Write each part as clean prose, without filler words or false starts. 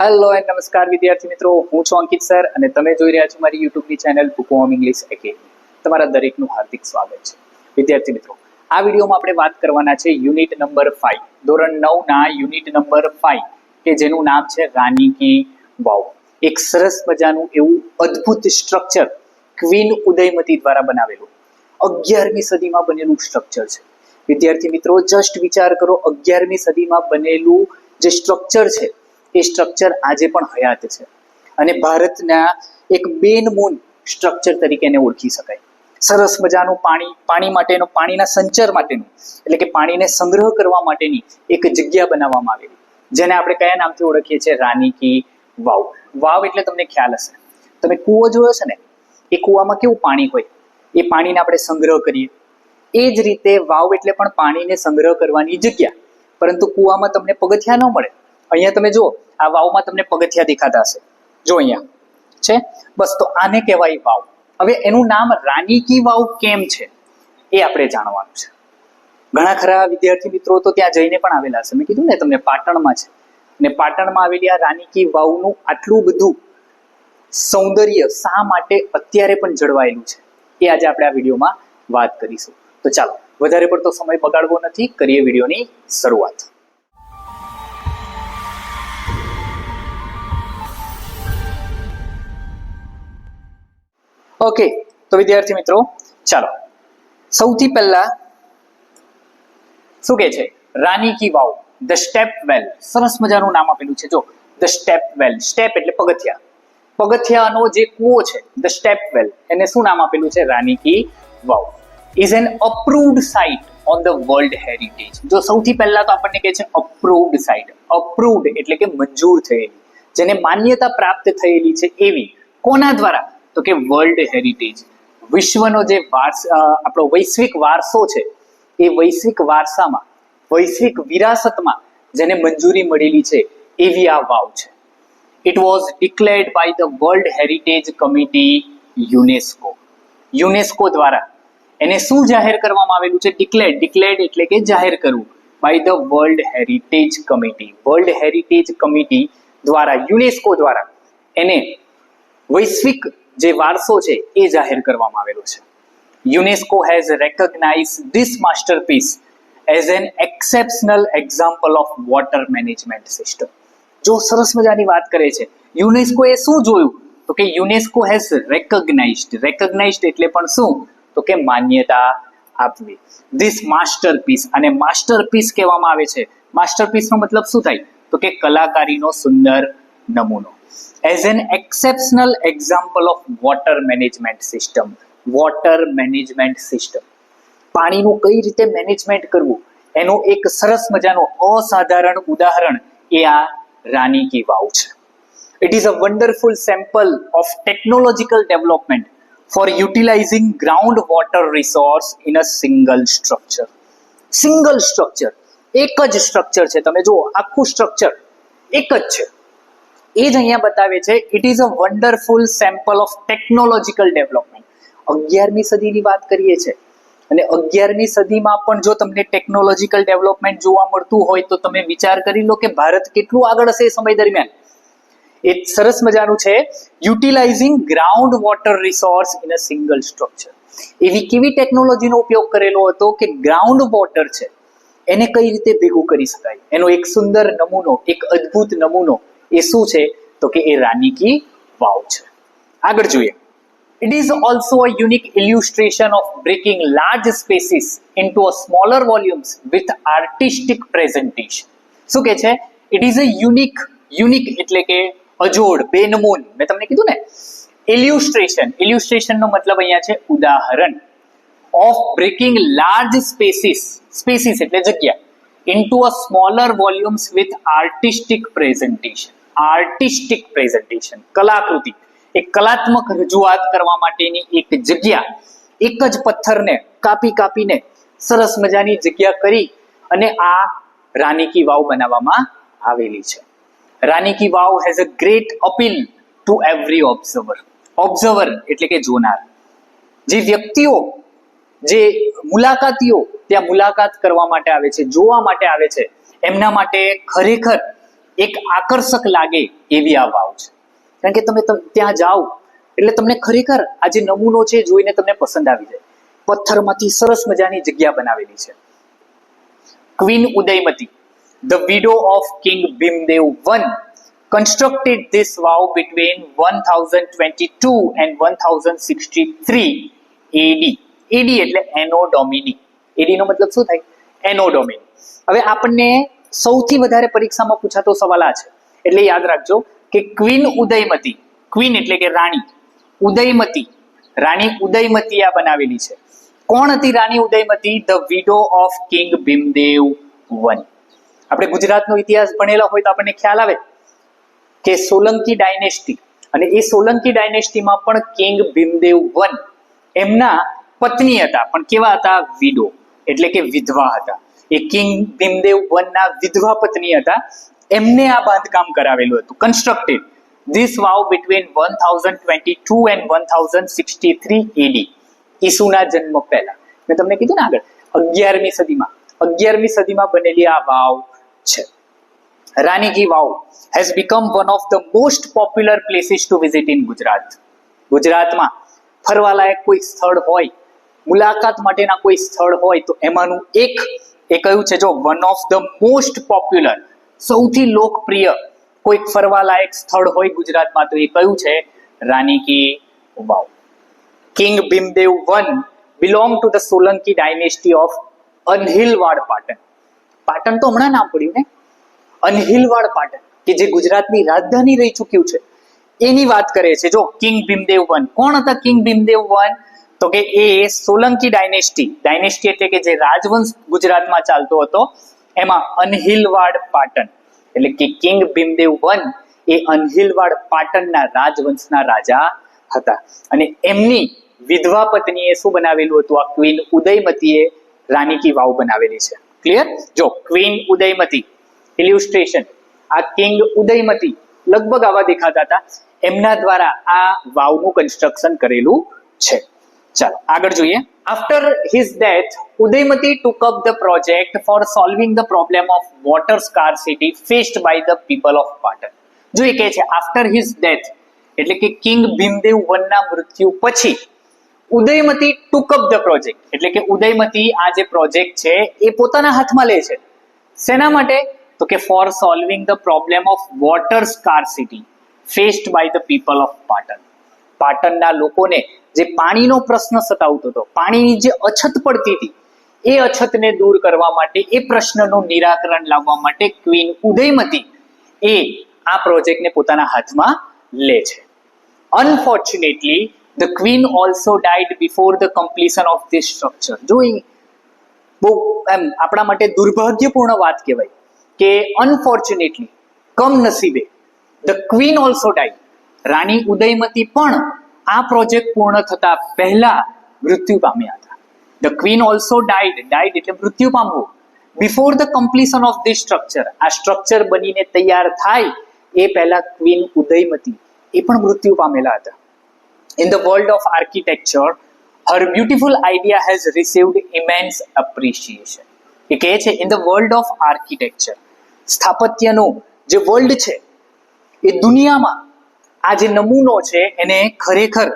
Hello and નમસ્કાર વિદ્યાર્થી મિત્રો, હું છું અંકિત સર અને તમે જોઈ રહ્યા છો મારી યુટ્યુબની ચેનલ બુકવોર્મ ઇંગ્લિશ એકેડમી. તમારા દરેકનું હાર્દિક સ્વાગત છે. વિદ્યાર્થી મિત્રો, આ વિડીયોમાં આપણે વાત કરવાના છે યુનિટ નંબર 5, ધોરણ 9 ના યુનિટ નંબર 5 કે જેનું નામ છે રાની કી વાવ. એક સરસ મજાનું એવું અદ્ભુત સ્ટ્રક્ચર ક્વીન ઉદયમતી દ્વારા બનાવેલું 11મી સદીમાં બનેલું સ્ટ્રક્ચર છે. વિદ્યાર્થી મિત્રો, જસ્ટ વિચાર કરો, 11મી સદીમાં બનેલું જે સ્ટ્રક્ચર છે એ સ્ટ્રક્ચર આજે પણ હયાત છે અને ભારતના એક બેનમૂન સ્ટ્રક્ચર તરીકે એને ઓળખી શકાય. સરસ મજાનું પાણીના સંચર માટેનું એટલે કે પાણીને સંગ્રહ કરવા માટેની એક જગ્યા બનાવવામાં આવેલી, જેને આપણે કયા નામથી ઓળખીએ છીએ? રાની કી વાવ. વાવ એટલે તમને ખ્યાલ હશે, તમે કૂવો જોયો છે ને, એ કૂવામાં કેવું પાણી હોય, એ પાણીને આપણે સંગ્રહ કરીએ. એ જ રીતે વાવ એટલે પણ પાણીને સંગ્રહ કરવાની જગ્યા. પરંતુ કૂવામાં તમને પગથિયા ન મળે. અહીંયા તમે જુઓ, આ વાવમાં તમને પગથિયા દેખાતા હશે, જો અહીંયા છે, બસ તો આને કહેવાય વાવ. હવે એનું નામ રાની કી વાવ કેમ છે એ આપણે જાણવાનું છે. ઘણા ખરા વિદ્યાર્થી મિત્રો તો ત્યાં જઈને પણ આવેલા હશે. મેં કીધું ને તમને પાટણમાં છે, અને પાટણમાં આવેલી આ રાની કી વાવનું આટલું બધું સૌંદર્ય શા માટે અત્યારે પણ જળવાયેલું છે એ આજે આપણે આ વિડીયોમાં વાત કરીશું. તો ચાલો વધારે પડતો સમય બગાડવો નથી, કરીએ વિડીયોની શરૂઆત. ઓકે, તો વિદ્યાર્થી મિત્રો ચાલો સૌથી પહેલા શું કહે છે? રાની કી વાવ, ધ સ્ટેપ વેલ. સરસ મજાનું નામ આપેલું છે, જો ધ સ્ટેપ વેલ. સ્ટેપ એટલે પગથિયા, પગથિયાનો જે કૂવો છે ધ સ્ટેપ વેલ, એને શું નામ આપેલું છે? Rani ki Vav. Is an approved site on the world heritage. જો સૌથી પહેલા તો આપણને કહે છે અપ્રુવ્ડ સાઇટ. અપ્રુવ્ડ એટલે કે મંજૂર થયેલી, જેને માન્યતા પ્રાપ્ત થયેલી છે એવી. કોના દ્વારા? તો કે વર્લ્ડ હેરિટેજ. વિશ્વનો જે આપણો વૈશ્વિક વારસો છે, એ વૈશ્વિક વારસામાં, વૈશ્વિક વિરાસતમાં જેને મંજૂરી મળેલી છે એવી આ વાવ છે. It was declared by the world heritage committee UNESCO. UNESCO દ્વારા એને શું જાહેર કરવામાં આવેલું છે? ડિક્લેર્ડ એટલે કે જાહેર કરવું. By the world heritage committee. World heritage committee દ્વારા, યુનેસ્કો દ્વારા એને વૈશ્વિક જે વારસો છે એ જાહેર કરવામાં આવેલો છે. UNESCO has recognised this masterpiece as an exceptional example of water management system. જો સરસ મજાની વાત કરે છે, યુનેસ્કો એ શું જોયું? તો કે યુનેસ્કો હેઝ રેકોગ્નાઇઝ્ડ એટલે પણ શું? તો કે માન્યતા આપવી. ધીસ માસ્ટરપીસ, અને માસ્ટરપીસ કહેવામાં આવે છે. માસ્ટરપીસનો મતલબ શું થાય? તો કે કલાકારીનો સુંદર નમૂનો. As an exceptional example of water management system. Water management system, પાણીનું કઈ રીતે મેનેજમેન્ટ કરવું, એનો એક સરસ મજાનો અસાધારણ ઉદાહરણ એ આ રાની કી વાવ છે. It is a wonderful sample of technological development for utilising ground water resource in a single structure. Single structure, એક જ સ્ટ્રક્ચર છે. તમે જુઓ, આખું સ્ટ્રક્ચર એક જ છે. એ જ અહીંયા બતાવે છે. It is a wonderful sample of technological development. 11મી સદીની વાત કરીએ છીએ, અને 11મી સદીમાં પણ જો તમને ટેકનોલોજીકલ ડેવલપમેન્ટ જોવા મળતું હોય તો તમે વિચાર કરી લો કે ભારત કેટલું આગળ હશે એ સમય દરમિયાન. એ સરસ મજાનું છે, utilising ground water resource in a single structure. એવી કેવી ટેકનોલોજીનો ઉપયોગ કરેલો હતો કે ગ્રાઉન્ડ વોટર છે એને કઈ રીતે ભેગું કરી શકાય, એનો એક સુંદર નમૂનો, એક અદ્ભુત નમૂનો એ શું છે? તો કે એ રાની કી વાવ છે. આગળ જોઈએ. It is also a unique illustration of breaking large spaces into a smaller volumes with artistic presentation. શું કહે છે? It is a unique એટલે કે અજોડ, બેનમૂન. મેં તમને કીધું ને, illustration નો મતલબ અહીંયા છે ઉદાહરણ. ઓફ બ્રેકિંગ લાર્જ સ્પેસીસ એટલે જગ્યા, into a smaller volumes with artistic presentation. કલાકૃતિ, એક કલાત્મક રજૂઆત કરવા માટેની એક જગ્યા. એક જ પથ્થરને કાપીને સરસ મજાની જગ્યા કરી અને આ રાની કી વાવ બનાવવામાં આવેલી છે. Rani ki Vav has a great appeal to every observer એટલે કે જોનાર. જે વ્યક્તિઓ, જે મુલાકાતીઓ ત્યાં મુલાકાત કરવા માટે આવે છે, જોવા માટે આવે છે, એમના માટે ખરેખર એક આકર્ષક લાગે એવી આ વાવ છે. કારણ કે તમે ત્યાં જાઓ એટલે તમને ખરેખર આ જે નમૂનો છે જોઈને તમને પસંદ આવી જાય. પથ્થરમાંથી સરસ મજાની જગ્યા બનાવેલી છે. Queen Udayamati, the widow of king Bhimdev I, constructed this vow between 1022 and 1063 AD. AD એટલે એનો ડોમિની. AD નો મતલબ શું થાય? એનો ડોમિની. હવે આપણને સૌથી વધારે પરીક્ષામાં પૂછાતો સવાલ આ છે, એટલે યાદ રાખજો કે ક્વીન ઉદયમતી, ક્વીન એટલે કે રાણી, ઉદયમતી, રાણી ઉદયમતી આ બનાવેલી છે. કોણ હતી Rani Udayamati? The widow of king Bhimdev I. આપણે ગુજરાતનો ઇતિહાસ ભણેલા હોય તો આપણને ખ્યાલ આવે કે સોલંકી ડાયનેસ્ટી, અને એ સોલંકી ડાયનેસ્ટીમાં પણ કિંગ ભીમદેવ I એમના પત્ની હતા, પણ કેવા હતા? વિડો એટલે કે વિધવા હતા. એ કિંગ ભીમદેવ I ના વિધવા પત્ની હતા. એમને આ બાંધકામ કરાવેલું હતું. Constructed this vav between 1022 and 1063 AD. ઈસુના જન્મ પહેલા. મેં તમને કીધું ને આગળ 11મી સદીમાં બનેલી આ વાવ છે. રાની કી વાવ has become one of the most popular places to visit in Gujarat. ગુજરાતમાં ફરવાલાયક કોઈ સ્થળ હોય, મુલાકાત માટેના કોઈ સ્થળ હોય તો એમાંનું એક એ કયું છે? જો one of the most popular, સૌથી લોકપ્રિય કોઈ ફરવાલાયક સ્થળ હોય ગુજરાતમાં તો એ કયું છે? Rani ki Vav. King Bhimdev I belong to the Solanki dynasty of Anhilwad Patan. Patan તો હમણાં નામ પડ્યું ને, અનહિલવાડ પાટણ કે જે ગુજરાતની રાજધાની રહી ચૂક્યું છે એની વાત કરે છે. જો કિંગ ભીમદેવ I, કોણ હતા કિંગ ભીમદેવ I? તો કે એ સોલંકી ડાયનેસ્ટી એટલે કે જે રાજવંશ ગુજરાતમાં ચાલતો હતો એમાં અનહિલવાડ પાટણ એટલે કે કિંગ ભીમદેવ I એ અનહિલવાડ પાટણના રાજવંશના રાજા હતા. અને એમની વિધવા પત્નીએ શું બનાવેલું હતું? આ ક્વીન ઉદયમતીએ રાની કી વાવ બનાવેલી છે. ક્લિયર? જો ક્વીન ઉદયમતી ઇલ્યુસ્ટ્રેશન, આ કિંગ ઉદયમતી લગભગ આવા દેખાતા હતા. એમના દ્વારા આ વાવનું કન્સ્ટ્રક્શન કરેલું છે. ચાલો આગળ જોઈએ. After his death Udayamati took up the project for solving the problem of water scarcity faced by the people of Patan. જો એ કહે છે આફ્ટર હિઝ ડેથ એટલે કે કિંગ ભીમદેવ I ના મૃત્યુ પછી Udayamati took up the project એટલે કે ઉદયમતી આ જે પ્રોજેક્ટ છે એ પોતાના હાથમાં લે છે. શેના માટે? તો કે for solving the problem of water scarcity faced by the people of Patan. પાટણના લોકોને જે પાણીનો પ્રશ્ન સતાવતો હતો, પાણીની જે અછત પડતી હતી, એ અછતને દૂર કરવા માટે, એ પ્રશ્નનું નિરાકરણ લાવવા માટે ક્વીન ઉદયમતી એ આ પ્રોજેક્ટને પોતાના હાથમાં લે છે. Unfortunately the queen also died before the completion of this structure. જો બહુ એમ આપણા માટે દુર્ભાગ્યપૂર્ણ વાત કહેવાય કે અનફોર્ચ્યુનેટલી, કમનસીબે, ધ ક્વીન ઓલ્સો ડાઇડ, રાણી ઉદયમતી પણ આ પ્રોજેક્ટ પૂર્ણ થતા પહેલા મૃત્યુ પામ્યા હતા. ધ ક્વીન ઓલ્સો ડાઇડ એટલે મૃત્યુ પામવું, before the completion of this structure. આ સ્ટ્રક્ચર બનીને તૈયાર થાય એ પહેલા ક્વીન ઉદયમતી એ પણ મૃત્યુ પામેલા હતા. In the world of architecture her beautiful idea has received immense appreciation. એ કહે છે in the world of architecture, સ્થાપત્યનું જે વર્લ્ડ છે એ દુનિયામાં આ જે નમૂનો છે એને ખરેખર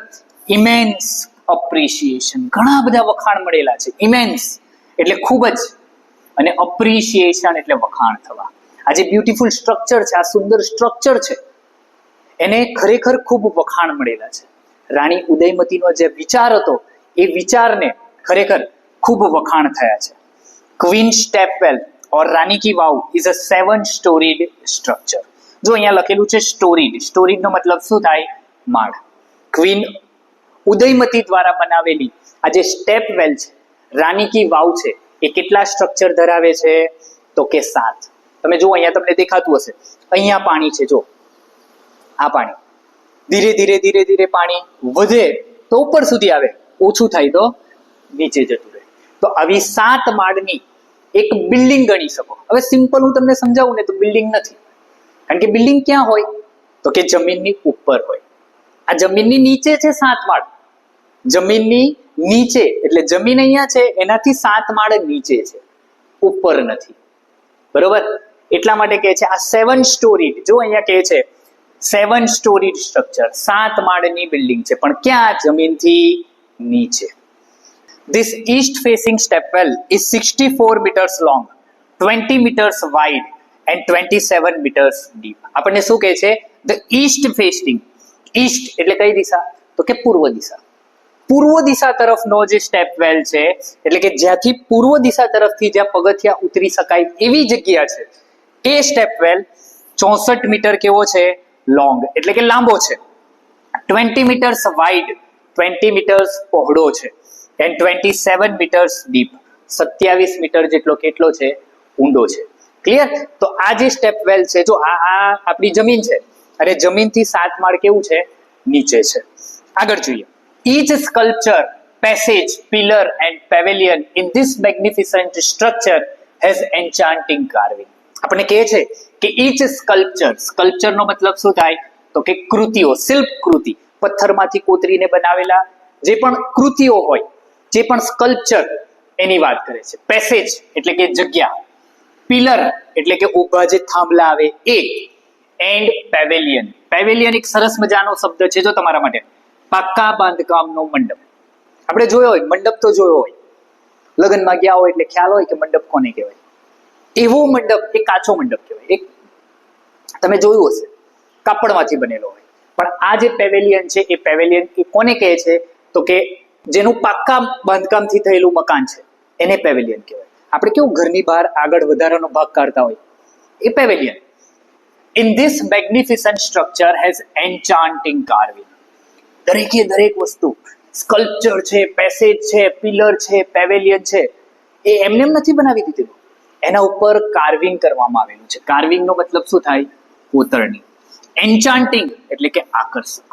ઇમેન્સ અપ્રિશિએશન, ઘણા બધા વખાણ મળેલા છે. ઇમેન્સ એટલે ખૂબ જ, અને અપ્રિશિએશન એટલે વખાણ થવા. આ જે બ્યુટીફુલ સ્ટ્રક્ચર છે, આ સુંદર સ્ટ્રક્ચર છે, એને ખરેખર ખૂબ વખાણ મળેલા છે. રાણી ઉદયમતીનો જે વિચાર હતો એ વિચારને ખરેખર ખૂબ વખાણ થયા છે. Queen stepwell or Rani ki Vav is a 7-storied structure. જો અહીંયા લખેલું છે સ્ટોરીડ, સ્ટોરીડનો મતલબ શું થાય? માળ. ક્વીન ઉદયમતી દ્વારા બનાવેલી આ જે સ્ટેપવેલ છે, રાની કી વાવ છે, એ કેટલા સ્ટ્રક્ચર ધરાવે છે? તો કે 7. તમે જો અહીંયા તમને દેખાતું હશે, અહીંયા પાણી છે, જો આ પાણી ધીરે ધીરે ધીરે ધીરે પાણી વધે તો ઉપર સુધી આવે, ઓછું થાય તો નીચે જતું રહે. તો આવી 7 માળની એક બિલ્ડિંગ ગણી શકો. હવે સિમ્પલ હું તમને સમજાવું ને તો બિલ્ડિંગ નથી, કારણ કે બિલ્ડિંગ ક્યાં હોય? તો કે જમીનની ઉપર હોય. આ જમીનની નીચે છે 7 માળ, જમીનની નીચે એટલે જમીન અહીંયા છે, એનાથી 7 માળ નીચે છે, ઉપર નથી. બરોબર? એટલા માટે કહે છે આ 7 સ્ટોરીડ, જો અહીંયા કહે છે 7 સ્ટોરીડ સ્ટ્રક્ચર, 7 માળની બિલ્ડિંગ છે, પણ ક્યાં? જમીનથી નીચે. This east facing stepwell is 64 meters long, 20 meters wide and 27 meters deep. આપણને શું કહે છે? The east facing, east એટલે કઈ દિશા? તો કે પૂર્વ દિશા. પૂર્વ દિશા તરફનો જે સ્ટેપવેલ છે, એટલે કે જ્યાંથી પૂર્વ દિશા તરફથી જ્યાં પગથિયા ઉતરી શકાય એવી જગ્યા છે, એ સ્ટેપવેલ 64 મીટર કેવો છે? લોંગ એટલે કે લાંબો છે, 20 મીટર્સ વાઇડ 20 મીટર્સ પહોળો છે, એન્ડ 27 મીટર્સ ડીપ 27 મીટર જેટલો કેટલો છે? ઊંડો છે. ક્લિયર? તો આ જે સ્ટેપવેલ છે, જો આ આપણી જમીન છે અને જમીનથી 7 માળ કેવું છે? નીચે છે. આગળ જોઈએ. Each sculpture, passage, pillar and pavilion in this magnificent structure has enchanting carving. આપણે કહે છે કે each sculpture, sculpture નો મતલબ શું થાય? તો કે કૃતિઓ, શિલ્પ કૃતિ, પથ્થરમાંથી કોતરીને બનાવેલા જે પણ કૃતિઓ હોય, જે પણ સ્કલ્પચર એની વાત કરે છે. પેસેજ એટલે કે જગ્યા, પિલર એટલે કે ઊભા જે થાંભલા આવે એ, એન્ડ પેવેલિયન. પેવેલિયન એક સરસ મજાનો શબ્દ છે જો તમારા માટે, પાક્કા બાંધકામનો મંડપ. આપણે જોયો હોય, મંડપ તો જોયો હોય, લગ્નમાં ગયા હોય એટલે ખ્યાલ હોય કે મંડપ કોને કહેવાય. એવો મંડપ એ કાચો મંડપ કહેવાય. એક તમે જોયું હશે, કાપડમાંથી બનેલો હોય. પણ આ જે પેવેલિયન છે, એ પેવેલિયન એ કોને કહે છે? તો કે જેનું પાક્કા બાંધકામથી થયેલું મકાન છે એને પેવેલિયન કહેવાય. આપણે કેવું ઘરની બહાર આગળ વધારાનો ભાગ કાઢતા હોય, એ pavilion. In this magnificent structure has enchanting carving. દરેકે દરેક વસ્તુ, સ્કલ્પચર છે, પેસેજ છે, પિલર છે, પેવેલિયન છે, એ એમને નથી બનાવી દીધેલું. એના ઉપર કાર્વિંગ કરવામાં આવેલું છે. કાર્વિંગ નો મતલબ શું થાય? કોતરણી. એન્ચાન્ટિંગ એટલે કે આકર્ષક.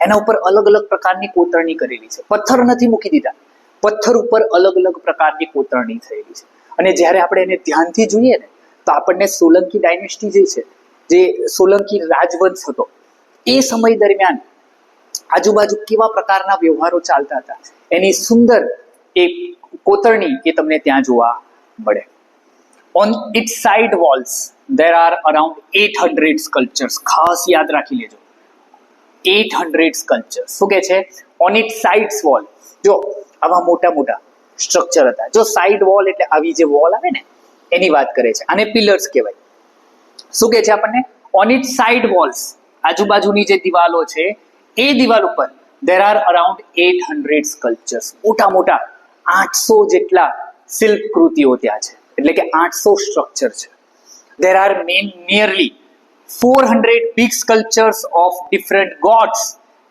એના ઉપર અલગ અલગ પ્રકારની કોતરણી કરેલી છે. પથ્થર નથી મૂકી દીધા, પથ્થર ઉપર અલગ અલગ પ્રકારની કોતરણી થયેલી છે. અને જ્યારે આપણે એને ધ્યાનથી જોઈએ ને, તો આપણને સોલંકી ડાયનેસ્ટી જે છે, જે સોલંકી રાજવંશ હતો, એ સમય દરમિયાન આજુબાજુ કેવા પ્રકારના વ્યવહારો ચાલતા હતા, એની સુંદર એ કોતરણી એ તમને ત્યાં જોવા મળે. On its side walls there are around 800 sculptures. ખાસ યાદ રાખી લેજો, 800 sculptures. શું કે છે? On its sides wall. જો આવા મોટા મોટા સ્ટ્રક્ચર હતા. જો સાઇડ વોલ એટલે આવી જે વોલ આવે ને એની વાત કરે છે. આને પિલર્સ કહેવાય. શું કે છે આપણને? On its side walls, આજુબાજુની જે દિવાલો છે એ દિવાલ ઉપર there are around 800 sculptures. મોટા મોટા 800 જેટલા શિલ્પ કૃતિઓ ત્યાં છે, એટલે કે 800 સ્ટ્રક્ચર છે. There are nearly 400 big sculptures of different gods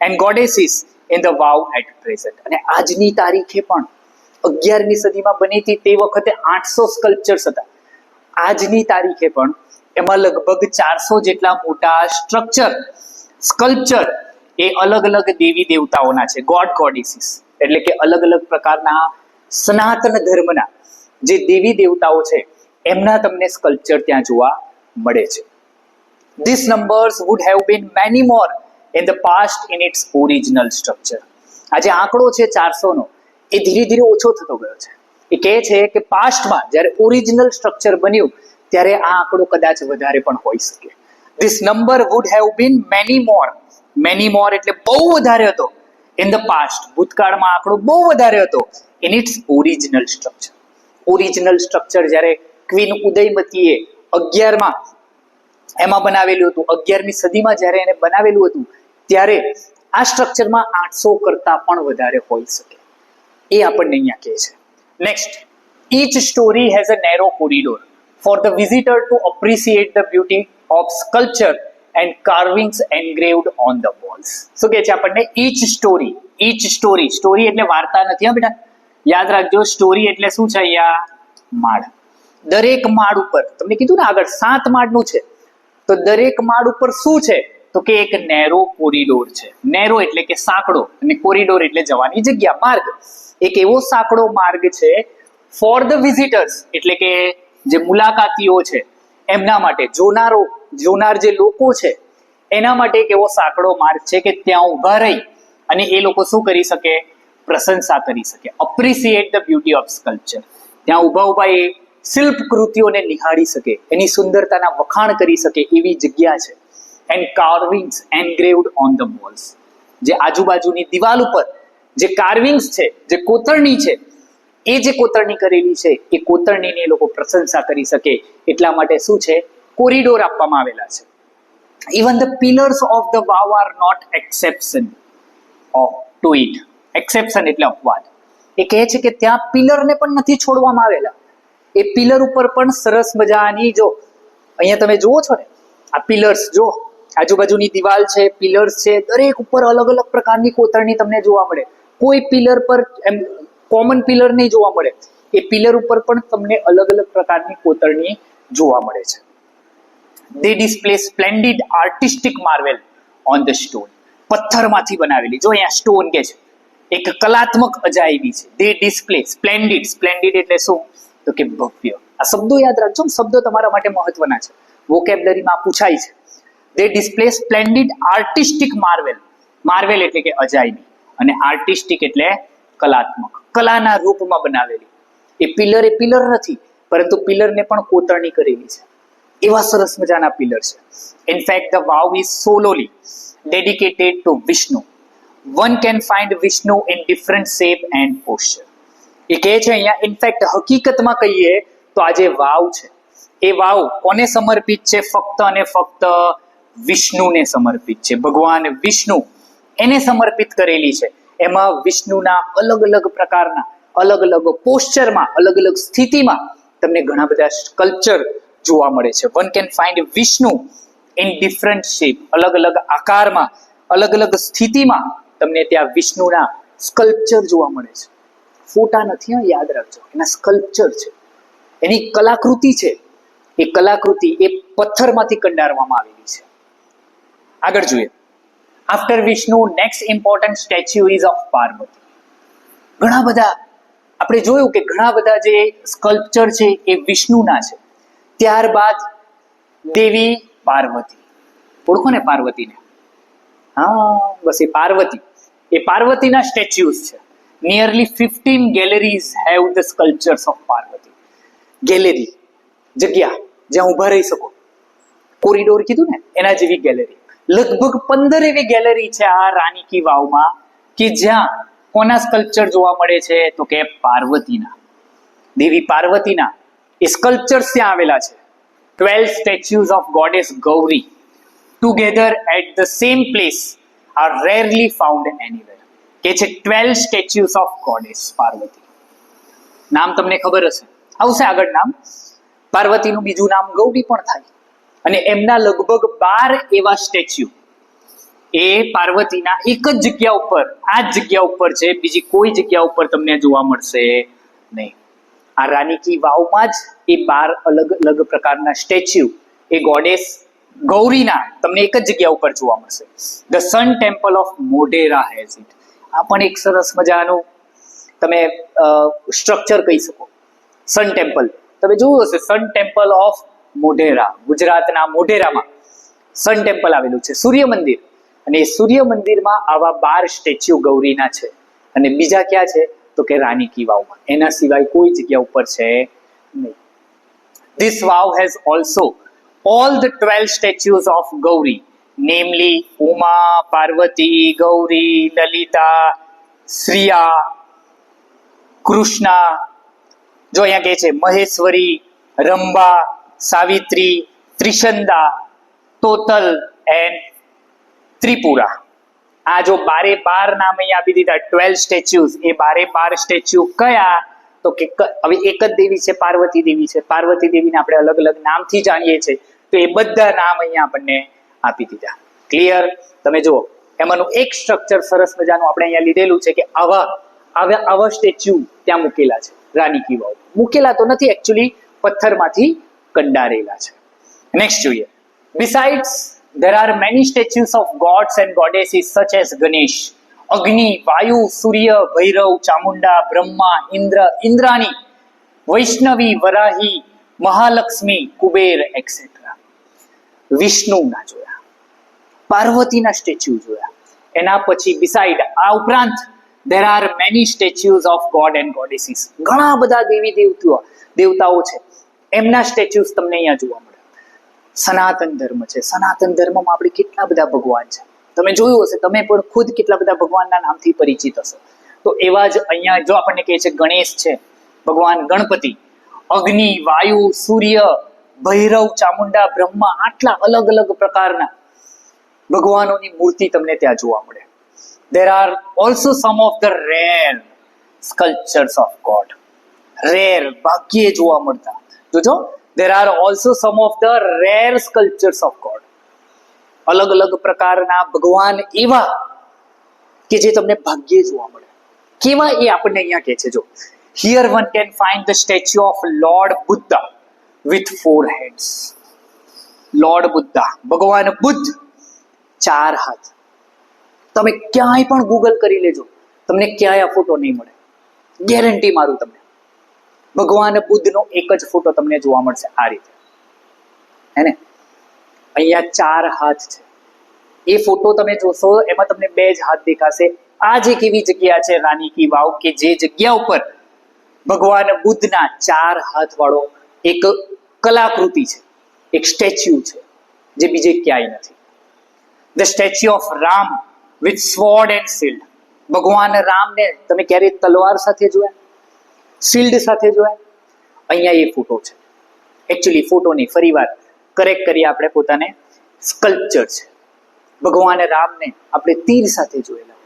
and goddesses in the wow at present. અને આજની તારીખે પણ 11મી સદીમાં બની હતી તે વખતે 800 સ્કલ્પચર્સ હતા. આજની તારીખે પણ એમાં લગભગ 400 જેટલા મોટા સ્કલ્પચર એ અલગ અલગ દેવી દેવતાઓના છે. ગોડ ગોડેસીસ એટલે કે અલગ અલગ પ્રકારના સનાતન ધર્મના જે દેવી દેવતાઓ છે એમના તમને સ્કલ્પચર ત્યાં જોવા મળે છે. These numbers would have been many more in the past in its original structure. આ જે આંકડો છે 400 નો, એ ધીરે ધીરે ઓછો થતો ગયો છે. એ કહે છે કે પાસ્ટમાં જ્યારે ઓરિજિનલ સ્ટ્રક્ચર બન્યું ત્યારે આ આંકડો કદાચ વધારે પણ હોઈ શકે. This number would have been many more એટલે બહુ વધારે હતો. In the past, ભૂતકાળમાં આંકડો બહુ વધારે હતો. In its original structure. Original structure જ્યારે ક્વીન ઉદયમતીએ 11માં એમાં બનાવેલું હતું, 11મી સદીમાં જ્યારે એને બનાવેલું હતું, ત્યારે આ સ્ટ્રક્ચરમાં 800 કરતા પણ વધારે હોઈ શકે. એ આપણને અહીંયા કહે છે. Next, each story has a narrow corridor for the visitor to appreciate the beauty of sculpture and carvings engraved on the walls. શું કહે છે આપણને? each story એટલે વાર્તા નથી હા બેટા, યાદ રાખજો. સ્ટોરી એટલે શું છે અહીંયા? માળ. દરેક માળ ઉપર તમને કીધું ને આગળ 7 માળનું છે, તો દરેક માળ ઉપર શું છે? તો કે એક નેરો કોરિડોર છે. નેરો એટલે કે સાંકડો, અને કોરિડોર એટલે જવાની જગ્યા, માર્ગ. એક એવો સાંકડો માર્ગ છે ફોર ધ વિઝિટર્સ એટલે કે જે મુલાકાતીઓ છે એમના માટે, જોનાર જે લોકો છે એના માટે એક એવો સાંકડો માર્ગ છે કે ત્યાં ઊભા રહી અને એ લોકો શું કરી શકે? પ્રશંસા કરી શકે. Appreciate the beauty of sculpture. ત્યાં ઊભા એ શિલ્પ કૃતિઓને નિહાળી શકે, એની સુંદરતાના વખાણ કરી શકે એવી જગ્યા છે. એન્ડ કાર્વિંગ્સ એન્ગ્રેવ્ડ ઓન ધ વોલ્સ, જે આજુબાજુની દિવાલ ઉપર જે કાર્વિંગ્સ છે, જે કોતરણી છે, એ જે કોતરણી કરેલી છે એ કોતરણીની એ લોકો પ્રશંસા કરી શકે એટલા માટે શું છે, કોરિડોર આપવામાં આવેલા છે. Even the pillars of the vav are not exception to it. Exception એટલે અપવાદ. એ કહે છે કે ત્યાં પિલરને પણ નથી છોડવામાં આવેલા. એ પિલર ઉપર પણ સરસ મજાની, જો અહીંયા તમે જુઓ છો ને, આ પિલર્સ જો આજુબાજુની દિવાલ છે, પિલર્સ છે, દરેક ઉપર અલગ અલગ પ્રકારની કોતરણી તમને જોવા મળે. કોઈ પિલર પર એમ કોમન પિલર નહીં જોવા મળે. એ પિલર ઉપર પણ તમને અલગ અલગ પ્રકારની કોતરણી જોવા મળે છે. They display splendid artistic marvel on the stone. પથ્થરમાંથી બનાવેલી, જો અહીંયા સ્ટોન કે છે, એક કલાત્મક અજાયબી છે. They display splendid. Splendid એટલે શું, તો કે ભવ્ય. આ શબ્દો યાદ રાખજો, શબ્દો તમારા માટે મહત્વના છે, વોકેબ્યુલરીમાં પૂછાય છે. They display splendid artistic marvel. Marvel એટલે કે અજાયબી, અને આર્ટિસ્ટિક એટલે કલાત્મક, કલાના રૂપમાં બનાવેલી. એ પિલર નથી, પરંતુ પિલરને પણ કોતરણી કરેલી છે. એવા સરસ મજાના પિલર છે. In fact the vav is solely dedicated to Vishnu. One can find Vishnu in different shape and posture. એ કહે છે અહીંયા, ઇનફેક્ટ હકીકતમાં કહીએ તો આ જે વાવ છે એ વાવ કોને સમર્પિત છે, ફક્ત અને ફક્ત વિષ્ણુને સમર્પિત છે. ભગવાન વિષ્ણુ એને સમર્પિત કરેલી છે. એમાં વિષ્ણુના અલગ અલગ પ્રકારના, અલગ અલગ પોસ્ચરમાં, અલગ અલગ સ્થિતિમાં તમને ઘણા બધા સ્કલ્પચર જોવા મળે છે. One can find Vishnu in different shape, અલગ અલગ આકારમાં, અલગ અલગ સ્થિતિમાં તમને ત્યાં વિષ્ણુના સ્કલ્પચર જોવા મળે છે. ફોટા નથી, યાદ રાખજો, એના સ્કલ્પચર છે, એની કલાકૃતિ છે. એ કલાકૃતિ એ પથ્થરમાંથી કંડારવામાં આવેલી છે. આગળ જોઈએ. After Vishnu next important statue ease of Parvati. ઘણા બધા આપણે જોયું કે ઘણા બધા જે સ્કલ્પચર છે એ વિષ્ણુના છે. ત્યારબાદ દેવી પાર્વતી, ઓળખો ને પાર્વતીને? હા, બસ એ પાર્વતી. એ પાર્વતીના સ્ટેચ્યુઝ છે. Nearly 15 galleries have the sculptures of Parvati. Gallery, જગ્યા જ્યાં ઊભા રહી શકો. કોરિડોર કીધું ને, એના જેવી ગેલેરી. લગભગ 15 એવી ગેલેરી છે આ રાની કી વાવમાં કે જ્યાં કોના સ્કલ્પચર જોવા મળે છે, તો કે પાર્વતીના, દેવી પાર્વતીના એ સ્કલ્પચર્સ ત્યાં આવેલા છે. 12 statues of goddess Gauri together at the same place are rarely found anywhere. કે છે 12 સ્ટેચ્યુઝ ઓફ ગોડેસ પાર્વતી. નામ તમને ખબર હશે, આવશે આગળ નામ. પાર્વતીનું બીજું નામ ગૌરી પણ થાય. અને એમના લગભગ 12 એવા સ્ટેચ્યુ એ પાર્વતીના એક જ જગ્યા ઉપર, આ જ જગ્યા ઉપર છે, બીજી કોઈ જગ્યા ઉપર તમને જોવા મળશે નહીં. આ રાની કી વાવમાં જ એ 12 અલગ અલગ પ્રકારના સ્ટેચ્યુ એ ગોડેસ ગૌરીના તમને એક જ જગ્યા ઉપર જોવા મળશે. The sun temple of Modhera has it. આ પણ એક સરસ મજાનું તમે સ્ટ્રક્ચર કહી શકો. સન ટેમ્પલ તમે જોયું હશે, સન ટેમ્પલ ઓફ મોઢેરા, ગુજરાતના મોઢેરામાં સન ટેમ્પલ આવેલું છે, સૂર્ય મંદિર. અને એ સૂર્ય મંદિરમાં આવા 12 સ્ટેચ્યુ ગૌરીના છે. અને બીજા ક્યાં છે, તો કે રાની કી વાવમાં. એના સિવાય કોઈ જગ્યા ઉપર છે નહીં. This vow has also all the 12 statues of Gauri, namely Uma, Parvati, Gauri, Lalita, Shriya, Krishna. જો અહીંયા કહે છે મહેશ્વરી, રંભા, સાવિત્રી, ત્રિશંદા, તોતલ એન્ડ ત્રિપુરા. આ જો 12 નામ અહીંયા આપી દીધા, 12 સ્ટેચ્યુઝ. એ 12 સ્ટેચ્યુ કયા, તો કે હવે એક જ દેવી છે, પાર્વતી દેવી છે. પાર્વતી દેવીને આપણે અલગ અલગ નામથી જાણીએ છીએ, તો એ બધા નામ અહીંયા આપણને આપી દીધા. ક્લિયર? તમે જુઓ, એમાંનું એક સ્ટ્રક્ચર સરસ મજાનું આપણે અહીંયા લીધેલું છે કે આવા સ્ટેચ્યુ ત્યાં મૂકેલા છે રાની કી વાવ. મૂકેલા તો નથી, એકચ્યુઅલી પથ્થરમાંથી કંડારેલા છે. નેક્સ્ટ જોઈએ. Besides there are many statues of gods and goddesses such as Ganesh, Agni, Vayu, Surya, Bhairav, Chamunda, Brahma, Indra, Indrani, Vaishnavi, Varahi, Mahalakshmi, Kuber, etc. વિષ્ણુના જોયા, પાર્વતીના સ્ટેચ્યુ જોયા. એના પછી બિસાઇડ, આ ઉપરાંત there are many statues of god and goddesses. ઘણા બધા દેવી દેવતાઓ છે એમના સ્ટેચ્યુસ તમને અહીંયા જોવા મળે. સનાતન ધર્મ છે, સનાતન ધર્મમાં આપણે કેટલા બધા ભગવાન છે, તમે જોયું હશે, તમે પણ ખુદ કેટલા બધા ભગવાનના નામથી પરિચિત હશો. તો એવા જ અહીંયા જો આપણને કહે છે ગણેશ છે, ભગવાન ગણપતિ, અગ્નિ, વાયુ, સૂર્ય, ભૈરવ, ચામુંડા, બ્રહ્મા, આટલા અલગ અલગ પ્રકારના ભગવાનોની મૂર્તિ તમને ત્યાં જોવા મળે. There are also some of the rare sculptures of God. Rare, ભાગ્યે જોવા મળતા. જોજો, there are also some of the rare sculptures of God. અલગ અલગ પ્રકારના ભગવાન એવા કે જે તમને ભાગ્યે જોવા મળે. કેવા એ આપણને અહીંયા કહે છે. જો, here one can find the statue of Lord Buddha with 4 heads. Lord Buddha, ભગવાન બુદ્ધ, 4 હાથ. તમે ક્યાંય પણ ગૂગલ કરી લેજો, તમને ક્યાંય આ ફોટો નહીં મળે, ગેરંટી મારું તમને. ભગવાન બુદ્ધનો એક જ ફોટો તમને જોવા મળશે આ રીતે, હે ને? અહીંયા 4 હાથ છે. એ ફોટો તમે જોશો એમાં તમને 2 જ હાથ દેખાશે. આ જે કેવી જગ્યા છે રાની કી વાવ, કે જે જગ્યા ઉપર ભગવાન બુદ્ધના 4 હાથ વાળો એક કલાકૃતિ છે, એક સ્ટેચ્યુ છે, જે બીજે ક્યાંય નથી. The statue of Ram with sword and shield. ભગવાન રામને તમે ક્યારે તલવાર સાથે જોયા, શિલ્ડ સાથે જોયા? અહીંયા એ ફોટો છે. એકચ્યુઅલી ફોટો નહીં, ફરી વાર કરેક્ટ કરીએ આપણે પોતાને, સ્કલ્પચર છે. ભગવાન રામને આપણે તીર સાથે જોયેલા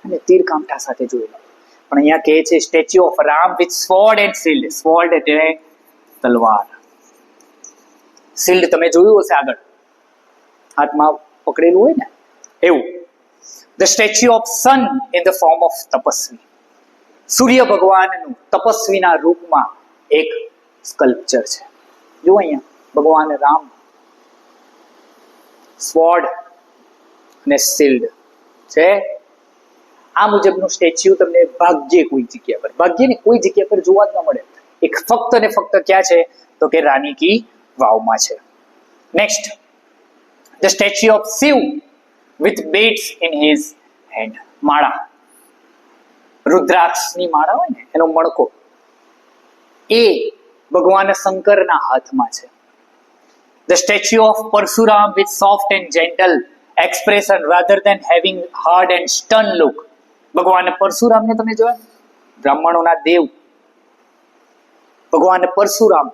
અને તીર કામઠા સાથે જોયેલા, પણ અહીંયા કહે છે statue of Ram with sword and shield. Sword એટલે તલવાર, શિલ્ડ તમે જોયું હશે આગળ હાથમાં પકડેલું હોય ને એવું. The statue of sun in the form of tapasvi. સૂર્ય ભગવાનનું તપસ્વીના રૂપમાં એક સ્કલ્પચર છે. જુઓ અહીંયા ભગવાન રામ, સ્વોર્ડ અને શિલ્ડ છે. આ મુજબનું સ્ટેચ્યુ તમને ભાગ્યે કોઈ જગ્યા પર, ભાગ્યે ને કોઈ જગ્યા પર જોવા જ ન મળે. એક ફક્ત ને ફક્ત ક્યાં છે તો કે રાની કી વાવમાં છે. Next, the statue of Shiva with beads in his hand. માળા, રુદ્રાક્ષની માળા હોય ને એનો મણકો, એ ભગવાન શંકરના હાથમાં છે. The statue of Parshuram with soft and gentle expression rather than having hard and stern look. ભગવાન પરશુરામને તમે જોયા, બ્રાહ્મણોના દેવ ભગવાન પરશુરામ,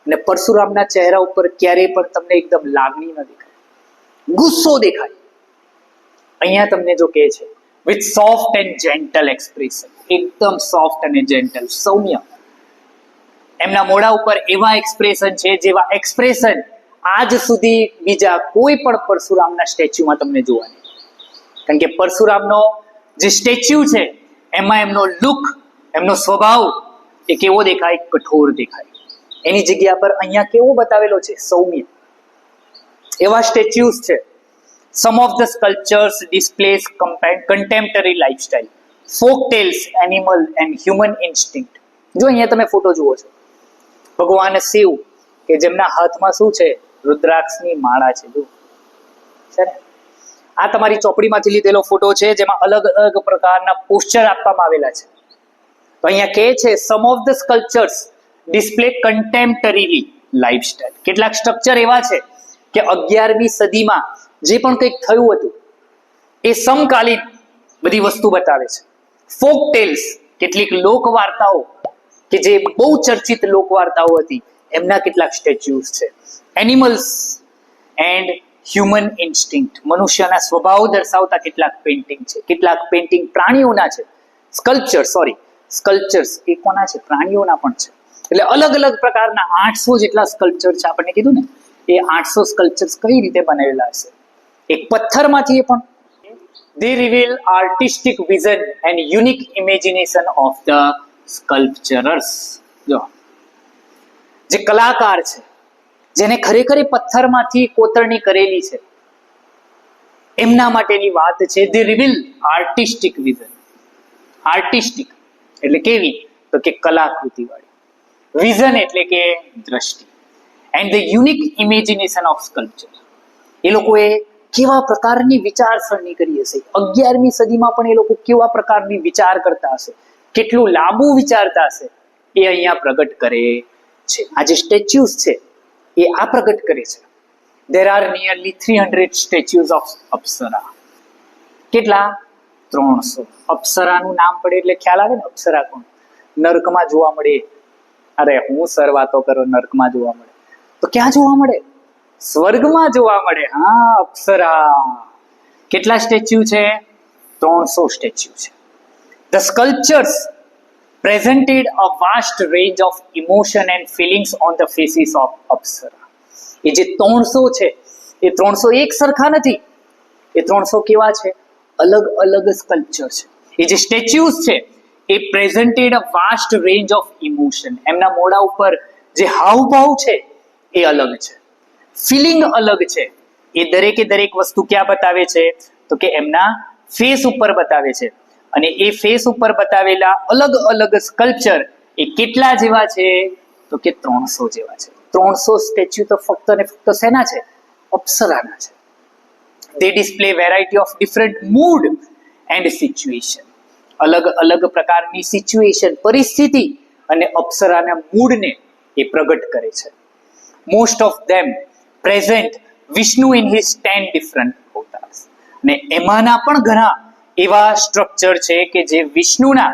અને પરશુરામના ચહેરા ઉપર ક્યારેય પણ તમને એકદમ લાગણી ન દેખાય, ગુસ્સો દેખાય. અહીંયા તમને જો કહે છે with soft and gentle expression, એકદમ સોફ્ટ અને જેન્ટલ, સૌમ્ય. એમના મોઢા ઉપર એવા એક્સપ્રેશન છે જેવા એક્સપ્રેશન આજ સુધી બીજા કોઈ પણ પરશુરામના સ્ટેચ્યુમાં તમને જોવા નહીં. કારણ કે પરશુરામનો જે સ્ટેચ્યુ છે એમાં એમનો લુક, એમનો સ્વભાવ એ કેવો દેખાય? કઠોર દેખાય. એની જગ્યા પર અહીંયા કેવો બતાવેલો છે? સૌમ્ય. એવા સ્ટેચ્યુસ છે. Some of the sculptures displays contemporary lifestyle, folk tales, animal and human instinct. જો અહીંયા તમે ફોટો જુઓ છો, ભગવાન શિવ કે જેમના હાથમાં શું છે? રુદ્રાક્ષની માળા છે. જો છે ને, આ તમારી ચોપડીમાંથી લીધેલો ફોટો છે જેમાં અલગ અલગ પ્રકારના પોસ્ચર આપવામાં આવેલા છે. તો અહીંયા કહે છે some of the sculptures display contemporary lifestyle. કેટલાક સ્ટ્રક્ચર એવા છે કે 11મી સદીમાં જે પણ કંઈક થયું હતું એ સમકાલીન બધી વસ્તુ બતાવે છે. ફોક ટેલ્સ, કેટલીક લોક વાર્તાઓ કે જે બહુ ચર્ચિત લોક વાર્તાઓ હતી, એમના કેટલાક સ્ટેચ્યુસ છે. એનિમલ્સ એન્ડ હ્યુમન ઇન્સ્ટિંક્ટ, મનુષ્યના સ્વભાવ દર્શાવતા કેટલાક પેઇન્ટિંગ છે. કેટલાક પેઇન્ટિંગ પ્રાણીઓના છે. સ્કલ્પચર્સ એ કોના છે? પ્રાણીઓના પણ છે. એટલે અલગ અલગ પ્રકારના 800 જેટલા સ્કલ્પચર છે. આપણને કીધું ને એ 800 સ્કલ્પચર્સ કઈ રીતે બનેલા હશે? એક પથ્થરમાંથી. એ પણ they reveal artistic vision and unique imagination of the sculptors. જો જે કલાકાર છે, જેને ખરેખર પથ્થરમાંથી કોતરણી કરેલી છે, એમના માટેની વાત છે. they reveal artistic vision. Artistic એટલે કેવી? તો કે કલાકૃતિ વાળી. વિઝન એટલે કે દ્રષ્ટિ. And the unique imagination of sculpture. એ લોકોએ કેવા પ્રકારની વિચારસરણી કરી હશે? 11મી સદીમાં પણ એ લોકો કેવા પ્રકારની વિચાર કરતા હશે, કેટલું લાંબુ વિચારતા હશે, એ અહીંયા પ્રગટ કરે છે. આ જે સ્ટેચ્યુઝ છે એ આ પ્રગટ કરે છે. There are nearly 300 statues of અપ્સરા. કેટલા? 300. અપ્સરાનું નામ પડે એટલે ખ્યાલ આવે ને, અપ્સરા કોણ? નર્કમાં જોવા મળે. અરે હું સર વાતો કરો, નર્કમાં જોવા મળે તો ક્યાં જોવા મળે? સ્વર્ગમાં જોવા મળે. હા, અપ્સરા. કેટલા સ્ટેચ્યુ છે? 300 સ્ટેચ્યુ છે. The sculptures presented a vast range of emotion and feelings on the faces of Apsara. એ જે 300 છે એ 300 એક સરખા નથી. એ 300 કેવા છે? અલગ અલગ સ્કલ્પચર છે. એ જે સ્ટેચ્યુઝ છે એ presented a vast range of emotion. એમના મોઢા ઉપર જે હાવભાવ છે એ અલગ છે, ફિલિંગ અલગ છે. એ દરેકે દરેક વસ્તુ ક્યાં બતાવે છે? તો કે એમના ફેસ ઉપર બતાવે છે. અને એ ફેસ ઉપર બતાવેલા અલગ અલગ સ્કલ્પચર એ કેટલા જેવા છે? તો કે 300 જેવા છે. 300 સ્ટેચ્યુ તો ફક્ત ને ફક્ત શેના છે? અપ્સરાના છે. They display variety of different mood and situation. અલગ અલગ પ્રકારની સિચ્યુએશન, પરિસ્થિતિ અને અપ્સરાના મૂડને એ પ્રગટ કરે છે. Most of them present Vishnu in his 10 different avatars. ને એમાંના પણ ઘણા એવા સ્ટ્રક્ચર છે કે જે વિષ્ણુના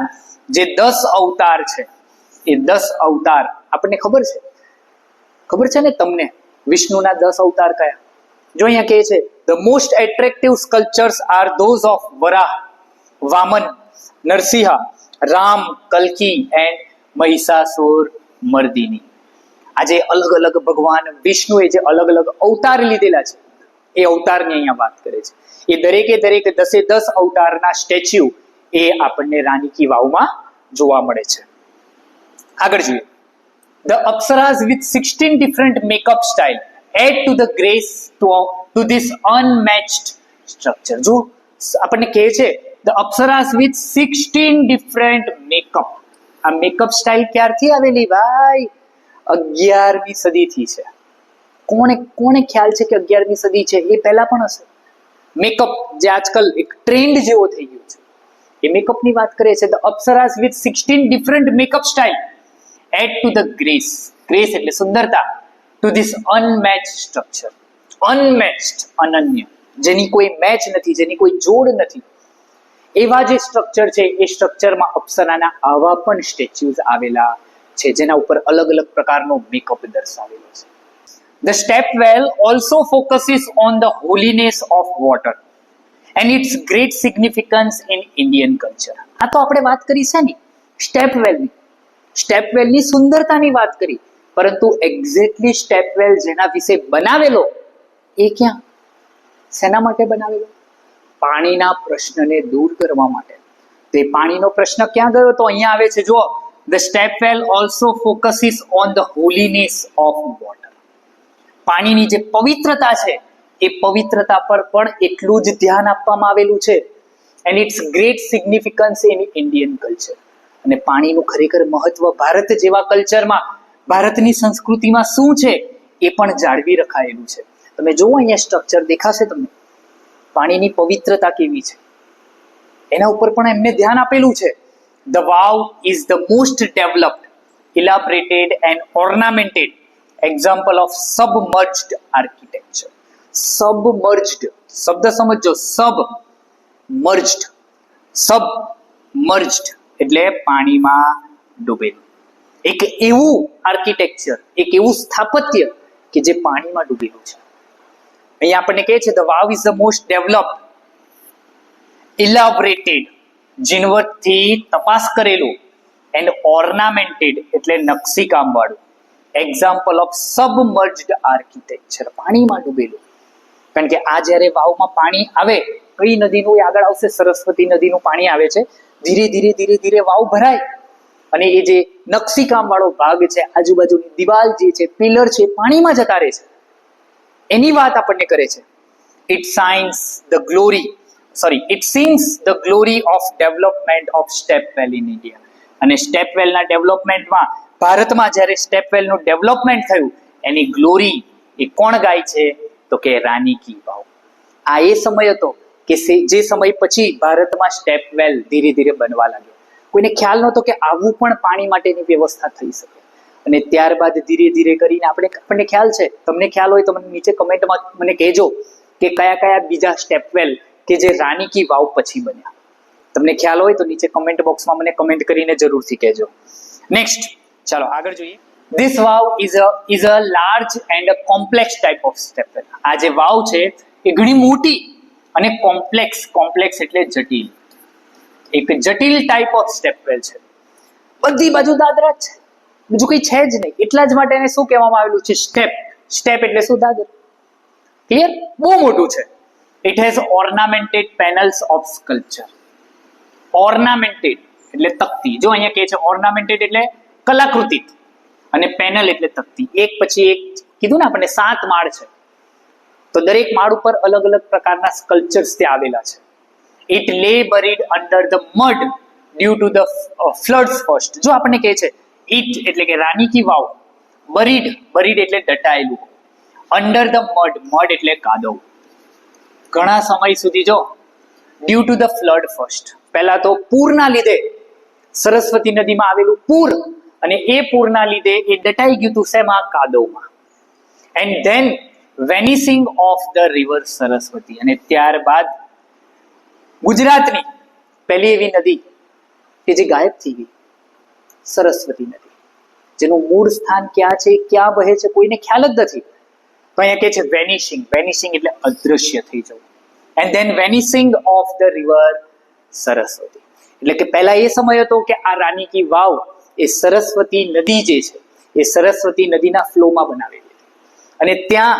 જે 10 અવતાર છે એ 10 અવતાર આપણને ખબર છે ને તમને વિષ્ણુના 10 અવતાર કયા? જો અહીંયા કહે છે the most attractive sculptures are those of Varaha, Vaman, Narsiha, Ram, Kalki and Mahishasur Mardini. આજે અલગ અલગ ભગવાન વિષ્ણુએ જે અલગ અલગ અવતાર લીધેલા છે એ અવતારની અહીંયા વાત કરે છે. એ દરેકે દરેક 10 અવતારના સ્ટેચ્યુ એ આપણને રાની કી વાવમાં જોવા મળે છે. આગળ જોઈએ. The Apsaras with 16 different makeup style add to the grace to this unmatched structure. જો આપણને કહે છે the Apsaras with 16 different makeup. આ મેકઅપ સ્ટાઇલ ક્યારથી આવેલી ભાઈ? 11મી સદીથી છે. કોને ખ્યાલ છે કે 11મી સદી છે? એ પહેલા પણ હશે. મેકઅપ જે આજકાલ એક ટ્રેન્ડ જેવો થઈ ગયો છે એ મેકઅપની વાત કરે છે. The Apsaras with 16 different makeup style add to the grace એટલે સુંદરતા, to this unmatched structure. Unmatched, અનન્ય, જેની કોઈ મેચ નથી, જેની કોઈ જોડ નથી, એવા જે સ્ટ્રક્ચર છે એ સ્ટ્રક્ચરમાં અપ્સરાના આવા પણ સ્ટેચ્યુઝ આવેલા છે જેના ઉપર અલગ અલગ પ્રકારનો મેકઅપ દર્શાવેલો છે. The stepwell also focuses on the holiness of water and its great significance in Indian culture. આ તો આપણે વાત કરી છે ને સ્ટેપવેલની સુંદરતાની વાત કરી, પરંતુ એક્ઝેક્ટલી સ્ટેપવેલ જેના વિશે બનાવેલો એ ક્યાં, શેના માટે બનાવેલો? પાણીના પ્રશ્નને દૂર કરવા માટે. તો એ પાણીનો પ્રશ્ન ક્યાં ગયો? તો અહીંયા આવે છે, જુઓ. The stepwell also focuses on the holiness of water. પાણીની જે પવિત્રતા છે એ પવિત્રતા પર પણ એટલું જ ધ્યાન આપવામાં આવેલું છે. and its great significance in Indian culture. અને પાણીનું ખરેખર મહત્વ ભારત જેવા કલ્ચરમાં, ભારતની સંસ્કૃતિમાં શું છે એ પણ જાળવી રખાયેલું છે. તમે જુઓ અહીંયા સ્ટ્રક્ચર દેખાશે તમને, પાણીની પવિત્રતા કેવી છે એના ઉપર પણ એમને ધ્યાન આપેલું છે. The wow is the most developed, elaborated and ornamented example of submerged architecture. Submerged શબ્દ સમજો. submerged એટલે પાણીમાં ડૂબેલું. એક એવું આર્કિટેક્ચર, એક એવું સ્થાપત્ય કે જે પાણીમાં ડૂબેલું છે. અહીંયા આપણને કહે છે the wow is the most developed, elaborated ઝીણવટથી તપાસ કરેલું, એન્ડ ઓર્નામેન્ટેડ એટલે નકશીકામ વાળું એક્ઝામ્પલ ઓફ સબમર્જ્ડ આર્કિટેક્ચર, પાણીમાં ડૂબેલું. કારણ કે આ જ્યારે વાવમાં પાણી આવે, કઈ નદીનું આગળ આવશે? સરસ્વતી નદીનું પાણી આવે છે. ધીરે ધીરે વાવ ભરાય અને એ જે નકશીકામ વાળો ભાગ છે, આજુબાજુની દિવાલ જે છે, પિલર છે, પાણીમાં જતા રહે છે. એની વાત આપણને કરે છે. It sings the glory of development of stepwell in India. અને સ્ટેપવેલના ડેવલપમેન્ટમાં, ભારતમાં જ્યારે સ્ટેપવેલનું ડેવલપમેન્ટ થયું એની ગ્લોરી એ કોણ ગાય છે? તો કે રાની કી વાવ. આ એ સમય હતો કે જે સમય પછી ભારતમાં સ્ટેપવેલ ધીરે ધીરે બનવા લાગ્યો. કોઈને ખ્યાલ નહોતો કે આવું પણ પાણી માટેની વ્યવસ્થા થઈ શકે, અને ત્યારબાદ ધીરે ધીરે કરીને આપણને ખ્યાલ છે, તમને ખ્યાલ હોય તો મને નીચે કમેન્ટમાં મને કહેજો કે કયા કયા બીજા સ્ટેપવેલ કે જે રાની કી વાવ પછી બન્યા. તમને ખ્યાલ હોય તો નીચે કમેન્ટ બોક્સમાં મને કમેન્ટ કરીને જરૂરથી કહેજો. નેક્સ્ટ ચાલો આગળ જોઈએ. This Vav is a large and a complex type of stepwell. આ જે વાવ છે એ ઘણી મોટી અને કોમ્પ્લેક્સ એટલે જટિલ, એક જટિલ ટાઈપ ઓફ સ્ટેપવેલ છે. બધી બાજુ દાદરા જ છે, બીજું કઈ છે જ નહીં. એટલા જ માટે એને શું કહેવામાં આવેલું છે? સ્ટેપ એટલે શું? દાદર. ક્લિયર? બહુ મોટું છે. It has ornamented panels of sculpture. Ornamented એટલે તકતી. જો અહીંયા કહે છે ઓર્નામેન્ટેડ એટલે કલાકૃતિ અને પેનલ એટલે તકતી. એક પછી એક કીધું ને આપણને 7 માળ છે, તો દરેક માળ ઉપર અલગ અલગ પ્રકારના સ્કલ્પચર્સ ત્યાં આવેલા છે. It lay buried under the mud due to the floods first. જો આપણને કહે છે ઇટ એટલે કે રાની કી વાવ, બરીડ એટલે દટાયેલું, અંડર ધ મડ એટલે કાદવ. ઘણા સમય સુધી જો due to the flood first, પહેલા તો પૂરના લીધે સરસ્વતી નદીમાં આવેલું પૂર, અને એ પૂરના લીધે એ દટાઈ ગયું હતું શેમાં? કાદવમાં. And then vanishing of the river Saraswati, અને ત્યારબાદ ગુજરાતની પહેલી એવી નદી કે જે ગાયબ થઈ ગઈ, સરસ્વતી નદી, જેનું મૂળ સ્થાન ક્યાં છે, ક્યાં વહે છે, કોઈને ખ્યાલ જ નથી. તો અહીંયા કહે છે વેનિશિંગ એટલે અદૃશ્ય થઈ જવું. And then vanishing of the river Saraswati, એટલે કે પહેલા એ સમય હતો કે આ રાની કી વાવ એ સરસ્વતી નદી જે છે એ સરસ્વતી નદીના ફ્લોમાં બનાવેલી હતી, અને ત્યાં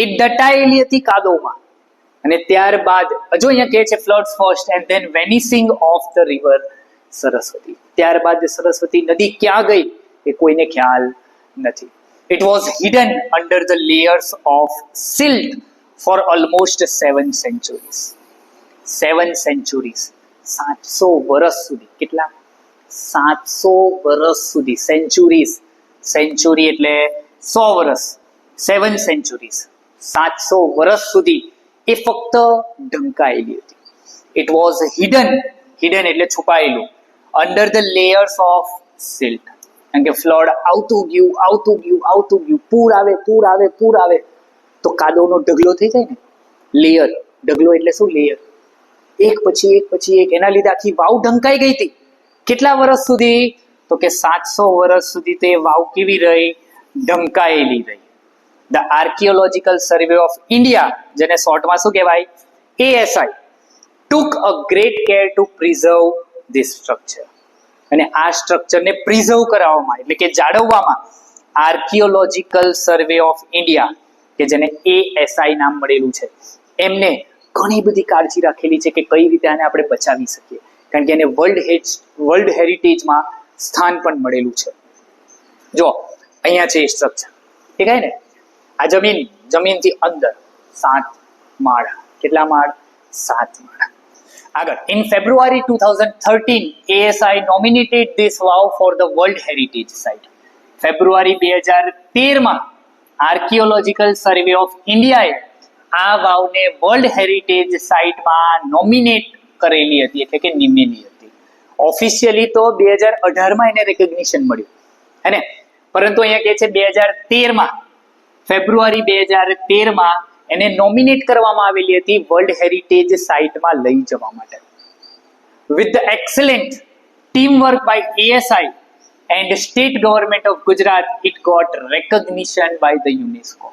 એ દટાયેલી હતી કાદવમાં. અને ત્યારબાદ હજુ અહીંયા કહે છે floods first and then vanishing of the river Saraswati. ત્યારબાદ સરસ્વતી નદી ક્યાં ગઈ એ કોઈને ખ્યાલ નથી. It was hidden under the layers of silt for almost 7 centuries. 7 centuries, 700 વર્ષ સુધી. કેટલા? 700 વર્ષ સુધી. સેન્ચુરી એટલે 100 વર્ષ. 7 centuries, 700 વર્ષ સુધી એ ફક્ત ઢંકાયેલી હતી. ઇટ વોઝ હિડન એટલે છુપાયેલું, under the layers of silt. કારણ કે ફ્લડ આવતું ગયું, પૂર આવે તો કાદવનો ઢગલો થઈ જાય ને. લેયર, ઢગલો એટલે શું? લેયર. એક પછી એક, એના લીધે આખી વાવ ઢંકાઈ ગઈ હતી. કેટલા વર્ષ સુધી? તો કે 700 વર્ષ સુધી તે વાવ કેવી રહી? ઢંકાયેલી રહી. The archaeological survey of India, જેને શોર્ટમાં શું કહેવાય? ASI, took a great care to preserve this structure. અને આ સ્ટ્રક્ચરને પ્રિઝર્વ કરાવવામાં એટલે કે જાળવવામાં આર્કિયોલોજીકલ સર્વે ઓફ ઇન્ડિયા, કે જેને ASI નામ મળેલું છે, એમને ઘણી બધી કાળજી રાખેલી છે કે કઈ રીતે આને આપણે બચાવી શકીએ, કારણ કે એને વર્લ્ડ હેરિટેજમાં સ્થાન પણ મળેલું છે. જો અહીંયા છે એ સ્ટ્રક્ચર, ઠીક છે ને? આ જમીનથી અંદર 7 માળ. કેટલા માળ? 7 માળ. આગળ, in February 2013, ASI nominated this wow for the World Heritage Site. ફેબ્રુઆરી 2013માં આર્કિયોલોજીકલ સર્વે ઓફ ઇન્ડિયાએ આ વાવને વર્લ્ડ હેરિટેજ સાઇટમાં નોમિનેટ કરેલી હતી, એટલે કે નિમેલી હતી. ઓફિશિયલી તો 2018માં એને રેકગ્નિશન મળ્યું, હે ને? પરંતુ અહીંયા કહે છે 2013માં, ફેબ્રુઆરી 2013માં એને નોમિનેટ કરવામાં આવેલી હતી વર્લ્ડ હેરિટેજ સાઇટમાં લઈ જવા માટે. With the excellent teamwork by ASI and state government of Gujarat, it got recognition by the UNESCO.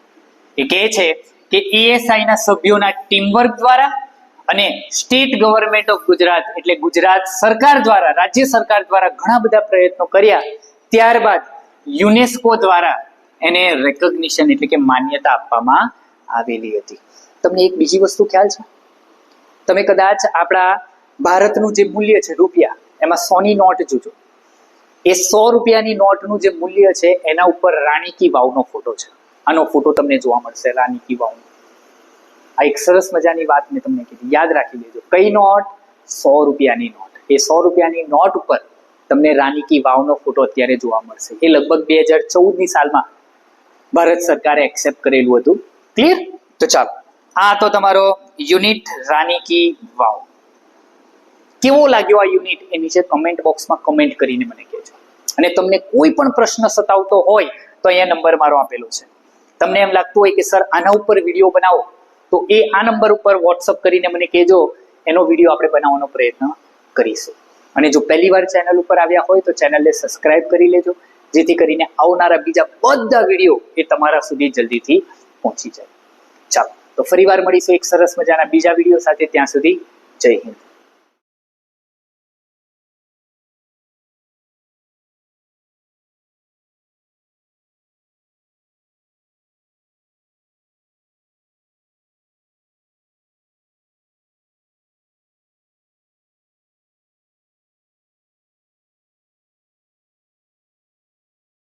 એ કહે છે કે ASI ના સભ્યોના ટીમવર્ક દ્વારા અને સ્ટેટ ગવર્મેન્ટ ઓફ ગુજરાત એટલે ગુજરાત સરકાર દ્વારા, રાજ્ય સરકાર દ્વારા ઘણા બધા પ્રયત્નો કર્યા, ત્યારબાદ યુનેસ્કો દ્વારા એને રેકગ્નિશન એટલે કે માન્યતા આપવામાં આવેલી હતી. તમને એક બીજી વસ્તુ ખ્યાલ છે? તમે કદાચ આપણા ભારતનું જે મૂલ્ય છે રૂપિયા, એમાં 100ની નોટ જોજો. એ 100 રૂપિયાની નોટનું જે મૂલ્ય છે એના ઉપર રાણી કી વાવનો ફોટો છે. આનો ફોટો તમને જોવા મળશે, રાણી કી વાવનો. આ એક સરસ મજાની વાત મેં તમને કીધી, યાદ રાખી લેજો. કઈ નોટ? 100 રૂપિયાની નોટ. એ 100 રૂપિયાની નોટ ઉપર તમને રાણી કી વાવનો ફોટો અત્યારે જોવા મળશે. એ લગભગ 2014ની સાલમાં ભારત સરકારે એક્સેપ્ટ કરેલું હતું. ક્લિયર? તો ચાલો, આ તો તમારો યુનિટ રાની કી વાવ. કેવો લાગ્યો આ યુનિટ એ નીચે કમેન્ટ બોક્સમાં કમેન્ટ કરીને મને કહેજો. અને તમને કોઈ પણ પ્રશ્ન સતાવતો હોય તો અહીંયા નંબર મારો આપેલો છે. તમને એમ લાગતું હોય કે સર આના ઉપર વિડીયો બનાવો, તો એ આ નંબર ઉપર વોટ્સઅપ કરીને મને કહેજો, એનો વિડીયો આપણે બનાવવાનો પ્રયત્ન કરીશું. અને જો પહેલી વાર ચેનલ ઉપર આવ્યા હોય તો ચેનલને સબસ્ક્રાઇબ કરી લેજો, જેથી કરીને આવનારા બીજા બધા વિડીયો એ તમારા સુધી જલ્દીથી પહોંચી જાય. ચાલો તો ફરી વાર મળીશું એક સરસ મજાના બીજા વિડીયો સાથે. ત્યાં સુધી જય હિન્દ.